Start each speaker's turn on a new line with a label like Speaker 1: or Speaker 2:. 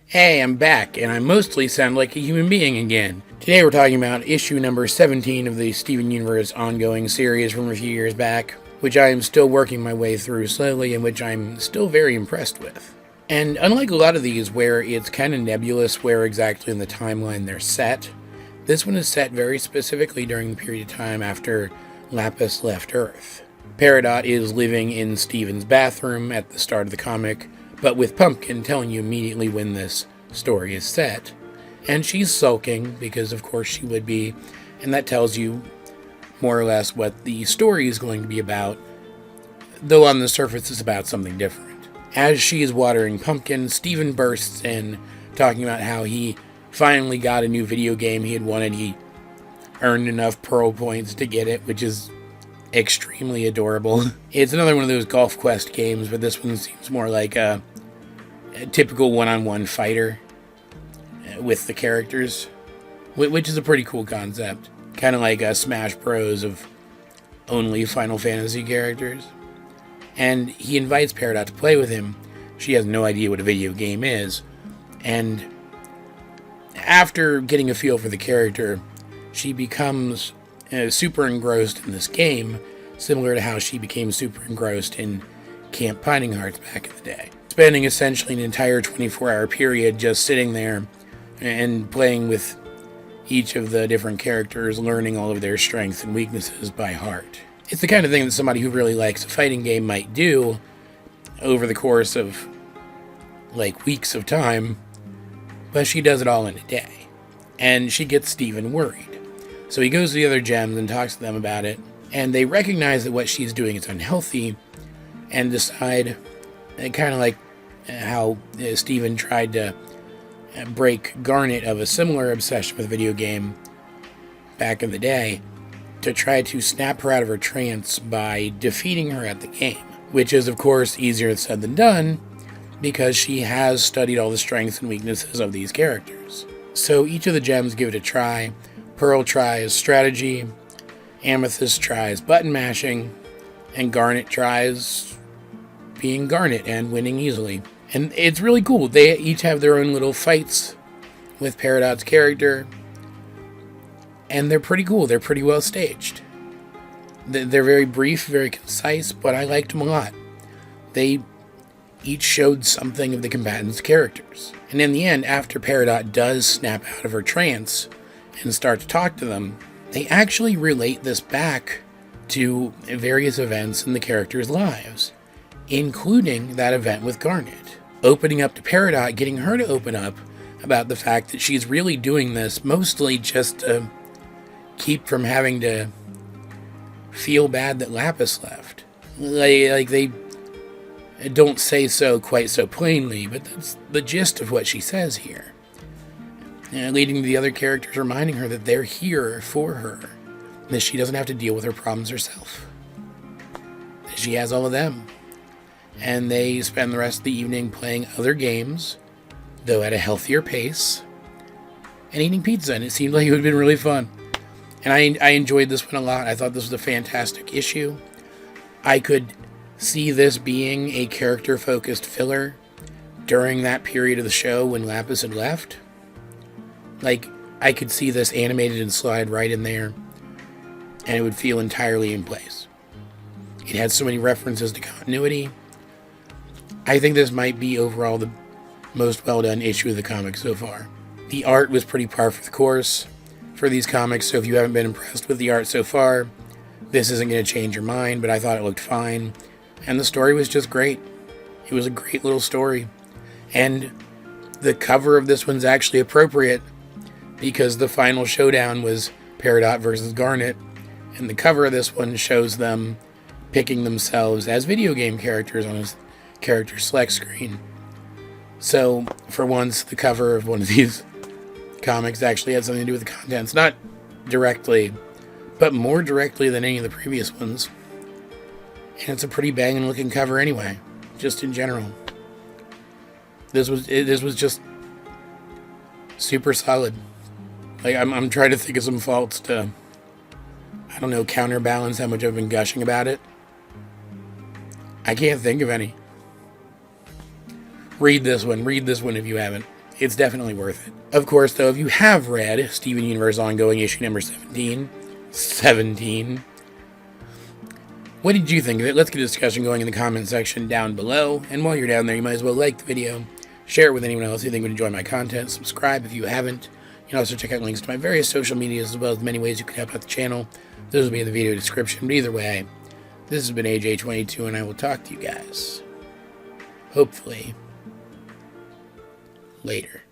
Speaker 1: Hey, I'm back, and I mostly sound like a human being again. Today we're talking about issue number 17 of the Steven Universe ongoing series from a few years back, which I am still working my way through slowly and which I'm still very impressed with. And unlike a lot of these where it's kind of nebulous where exactly in the timeline they're set, this one is set very specifically during the period of time after Lapis left Earth. Peridot is living in Steven's bathroom at the start of the comic, but with Pumpkin telling you immediately when this story is set. And she's sulking, because of course she would be, and that tells you more or less what the story is going to be about, though on the surface it's about something different. As she is watering Pumpkin, Steven bursts in, talking about how he finally got a new video game he had wanted. He earned enough Pearl points to get it, which is extremely adorable. It's another one of those Golf Quest games, but this one seems more like a typical one-on-one fighter with the characters, which is a pretty cool concept. Kind of like a Smash Bros. Of only Final Fantasy characters. And he invites Peridot to play with him. She has no idea what a video game is. And after getting a feel for the character, she becomes super engrossed in this game, similar to how she became super engrossed in Camp Pining Hearts back in the day. Spending essentially an entire 24-hour period just sitting there and playing with each of the different characters, learning all of their strengths and weaknesses by heart. It's the kind of thing that somebody who really likes a fighting game might do over the course of, like, weeks of time, but she does it all in a day. And she gets Steven worried. So he goes to the other gems and talks to them about it, and they recognize that what she's doing is unhealthy, and decide, kind of like how Steven tried to break Garnet of a similar obsession with a video game back in the day, to try to snap her out of her trance by defeating her at the game, which is of course easier said than done, because she has studied all the strengths and weaknesses of these characters. So each of the gems give it a try. Pearl tries strategy, Amethyst tries button mashing, and Garnet tries being Garnet and winning easily. And it's really cool. They each have their own little fights with Peridot's character, and they're pretty cool. They're pretty well staged. They're very brief, very concise, but I liked them a lot. They each showed something of the combatants' characters. And in the end, after Peridot does snap out of her trance and start to talk to them, they actually relate this back to various events in the characters' lives, including that event with Garnet. Opening up to Peridot, getting her to open up about the fact that she's really doing this mostly just to keep from having to feel bad that Lapis left. Like they don't say so quite so plainly, but that's the gist of what she says here. Leading to the other characters reminding her that they're here for her, that she doesn't have to deal with her problems herself, that she has all of them. And they spend the rest of the evening playing other games, though at a healthier pace, and eating pizza, and it seemed like it would have been really fun. And I enjoyed this one a lot. I thought this was a fantastic issue. I could see this being a character-focused filler during that period of the show when Lapis had left. Like, I could see this animated and slide right in there, and it would feel entirely in place. It had so many references to continuity. I think this might be overall the most well-done issue of the comic so far. The art was pretty par for the course for these comics, so if you haven't been impressed with the art so far, this isn't going to change your mind, but I thought it looked fine. And the story was just great. It was a great little story. And the cover of this one's actually appropriate, because the final showdown was Peridot versus Garnet, and the cover of this one shows them picking themselves as video game characters on a character select screen. So, for once, the cover of one of these comics actually had something to do with the contents. Not directly, but more directly than any of the previous ones. And it's a pretty banging looking cover anyway, just in general. This was just super solid. Like, I'm trying to think of some faults to, I don't know, counterbalance how much I've been gushing about it. I can't think of any. Read this one if you haven't. It's definitely worth it. Of course, though, if you have read Steven Universe Ongoing issue number 17, what did you think of it? Let's get a discussion going in the comment section down below. And while you're down there, you might as well like the video, share it with anyone else you think would enjoy my content, subscribe if you haven't. You can also check out links to my various social medias as well as many ways you can help out the channel. Those will be in the video description. But either way, this has been AJ22, and I will talk to you guys, hopefully, later.